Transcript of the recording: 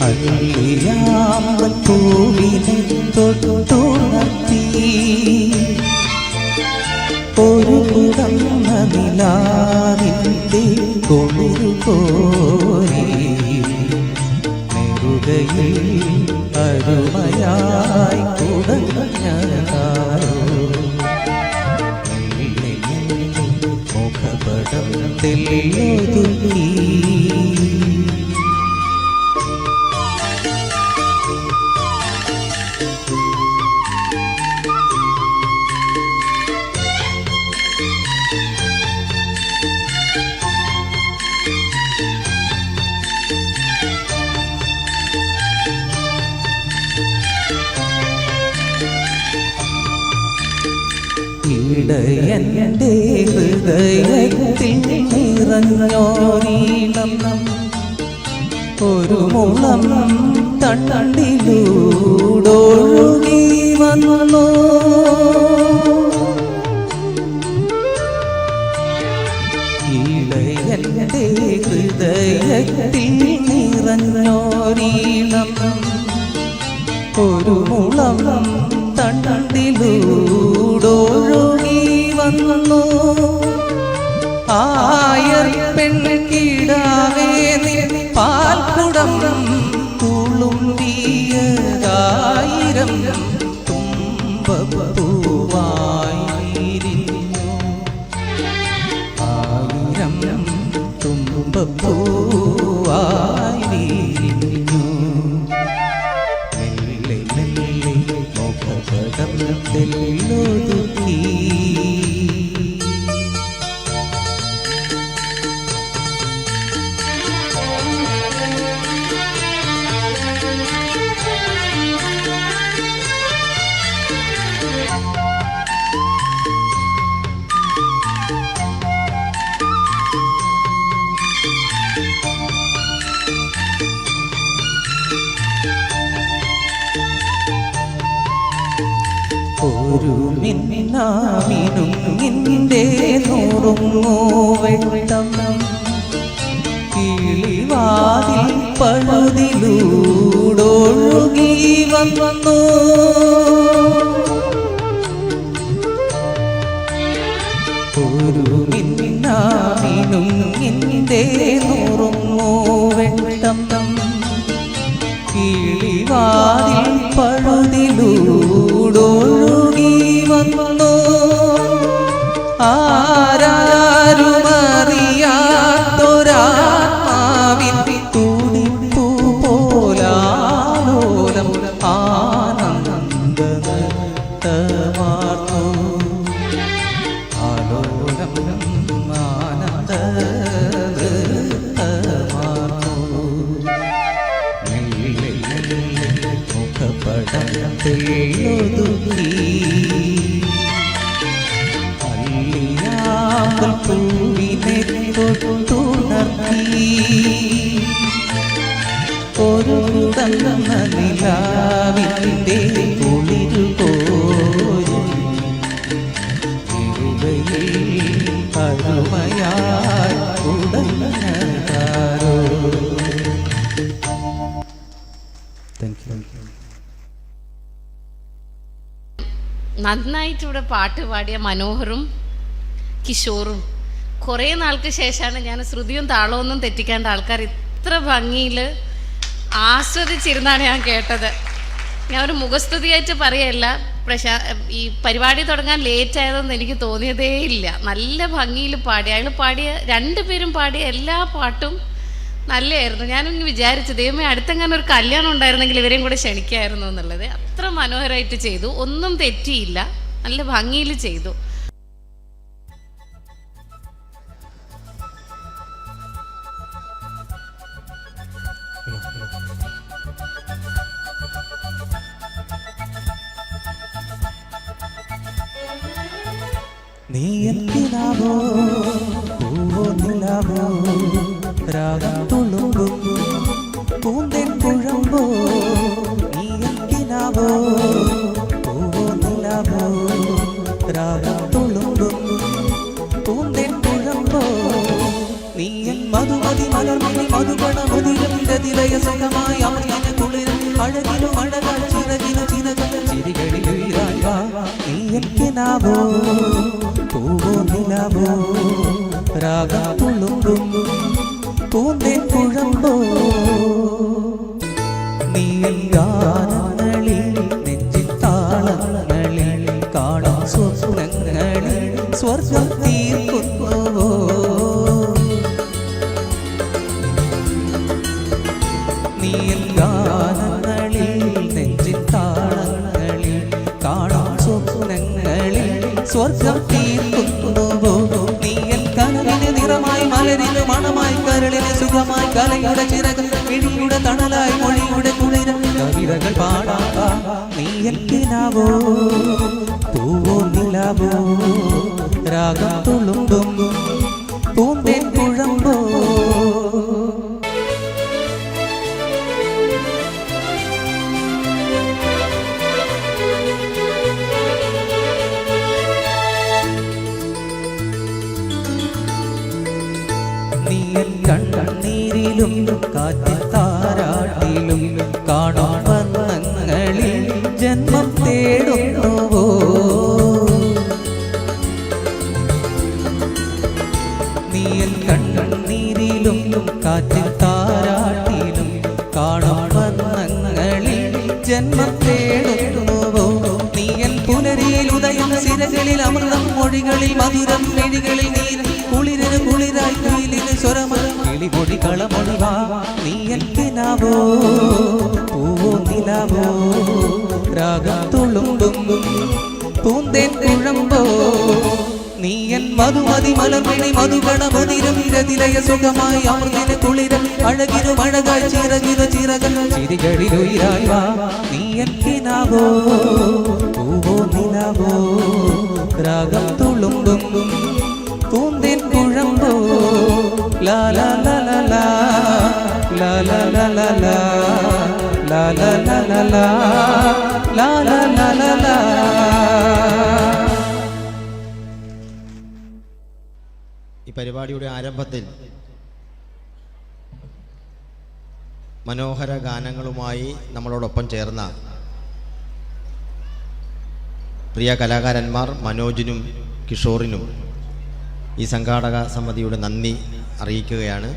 അല്ലിയാമ്പൽ പൂവിനെ തൊട്ടുണർത്തി ഒരു കുടന്ന നിലാവിൻ്റെ കൊളുകോരി നെറുകയിൽ അരുമയായി കുടഞ്ഞാരോ മുഖപടത്തിൽ ഒതുങ്ങി ഇടയൻ്റെ ഹൃദയത്തിൽ നിറഞ്ഞോരീണം ഒരു മുളം തണ്ടിലൂടൊഴുകി വന്നു. ഇടയൻ്റെ ഹൃദയത്തിൽ നിറഞ്ഞോരീണം ഒരു മുളം തണ്ടിലൂടൊഴുകി വന്നു. ആയർ പെൺകിടാവേ നിൻ പാൽക്കുടം തുളുമ്പിയതായിരം തുമ്പപ്പൂവായി വിരിഞ്ഞു. ആയിരം തുമ്പപ്പൂവായി വിരിഞ്ഞു. മെല്ലെ മെല്ലെ മുഖപടത്തിൽ ഒതുക്കി ഒരു മിന്നാമിനുങ്ങിൻ്റെ നുറുങ്ങുവെട്ടം കിളിവാതിൽ പഴുതിലൂടൊഴുകി വന്നു. ഒരു മിന്നാമിനുങ്ങിൻ്റെ നുറുങ്ങുവെട്ടം കിളിവാതിൽ പഴുതിലൂടൊഴുകി വന്നു. ആരാരുമറിയാത്തൊരാത്മാവിൻ തുടിപ്പു പോലാലോലം ആനന്ദനൃത്തമാർന്നു. ആലോലം ആനന്ദനൃത്തമാർന്നു. മെല്ലെ മെല്ലെ മുഖപടത്തിൽ ഒതുങ്ങി അല്ലിയാമ്പൽ പൂവിനെ തൊട്ടുണർത്തി ഒരു കുടന്ന നിലാവിൻ്റെ കുളിരുകോരി ഇരുകയിൽ അരുമയായി കുടഞ്ഞാരോ. നന്നായിട്ട് ഇവിടെ പാട്ട് പാടിയ മനോഹറും കിഷോറും കുറേ നാൾക്ക് ശേഷമാണ് ഞാൻ ശ്രുതിയും താളമൊന്നും തെറ്റിക്കാണ്ട് ആൾക്കാർ ഇത്ര ഭംഗിയിൽ ആസ്വദിച്ചിരുന്നാണ് ഞാൻ കേട്ടത്. ഞാൻ ഒരു മുഖസ്തുതിയായിട്ട് പറയല്ല, ഈ പരിപാടി തുടങ്ങാൻ ലേറ്റ് ആയതെന്ന് എനിക്ക് തോന്നിയതേ ഇല്ല. നല്ല ഭംഗിയിൽ പാടി അയാൾ പാടിയ രണ്ടുപേരും പാടിയ എല്ലാ പാട്ടും നല്ലതായിരുന്നു. ഞാനൊന്ന് വിചാരിച്ചു ദൈവമേ അടുത്തെങ്ങനെ ഒരു കല്യാണം ഉണ്ടായിരുന്നെങ്കിൽ ഇവരെയും കൂടെ ക്ഷണിക്കായിരുന്നു എന്നുള്ളത്. അത്ര മനോഹരമായിട്ട് ചെയ്തു, ഒന്നും തെറ്റിയില്ല, നല്ല ഭംഗിയിൽ ചെയ്തു. നീ എന്തിനാവോ പൂവോ നിലാവോ രാഗം തുളുമ്പും പൂന്തേൻ കുഴമ്പോ നീ എന്തിനാവോ പൂവോ നിലാവോ രാഗം തുളുമ്പും പൂന്തേൻ കുഴമ്പോ നീ എൻ മധുമതി മലർമണി മധുപണ മുതിരതിലയ സുഖമായി അമൃതിന് കുളിരും അഴകിലും അഴകാൽ ചിറകിലും ചിറകൾ ചിരികളിൽ ഉയരാൻ വാ നീ എന്തിനാവോ പൂവോ നിലാവോ രാഗം തുളുമ്പും പൂന്തേൻ കുഴമ്പോ നീ ഗാനങ്ങളിൽ നെഞ്ചിൻ താളങ്ങളിൽ കാണാൻ സ്വപ്നങ്ങളിൽ സ്വർഗം തീർക്കുന്നുവോ നീ ഗാനങ്ങളിൽ നെഞ്ചിൻ താളങ്ങളിൽ കാണാൻ സ്വപ്നങ്ങളിൽ സ്വർഗം തീർക്കുന്നുവോ നീ കനവിന് നിറമായി മലരിന് മണമായി കരളിന് സുഖമായി കലയുടെ ചിറകൾ പിടിയുടെ തണലായി മൊഴിയുടെ കുളിര കവിതകൾ പാടാ നീ എന്തിനാവോ പൂവോ നിലാവോ രാഗം തുളുമ്പും പൂന്തേൻ കുഴമ്പോ കണ്ണീരിലും കാറ്റിൽ താരാട്ടിലും കാണാൻ വർണ്ണങ്ങളിൽ ജന്മം തേടുന്നുവോ നീയൻ കണ്ണീരിലും കാറ്റിൽ താരാട്ടിലും കാണാൻ വർണ്ണങ്ങളിൽ ജന്മം തേടുന്നുവോ നീയൻ പുലരിയിൽ ഉദയം സിരകളിൽ അമൃതം മൊഴികളിൽ മധുരം മെഴികളിൽ നീരം കുളിരിന് കുളിരായി കുയിലിന് സ്വരമായി കിളിമൊഴി കളമൊഴിവാ നീ എന്തിനാവോ പൂവോ നിലാവോ രാഗം തുളുമ്പും പൂന്തേൻ കുഴമ്പോ നീ എൻ മധുമതി മലർമിണി മധുഗണ മുതിരും രതിലയ സുഖമായി അമൃതിന് കുളിരം അഴകിനും അഴകായി ചിറകിനു ചിറകൾ ചിരികളിലുയിരായി വാ നീ എന്തിനാവോ പൂവോ നിലാവോ രാഗം തുളുമ്പും പൂന്തേൻ കുഴമ്പോ ലാ ലാ ലാ ലാ ലാ ലാ ലാ ലാ ലാ ലാ ലാ ലാ ലാ ലാ ലാ ലാ ലാ ലാ. ഈ പരിപാടിയുടെ ആരംഭത്തിൽ മനോഹര ഗാനങ്ങളുമായി നമ്മളോടൊപ്പം ചേർന്ന പ്രിയ കലാകാരന്മാർ മനോജിനും കിഷോറിനും ഈ സംഘാടക സമിതിയുടെ നന്ദി അറിയിക്കുകയാണ്.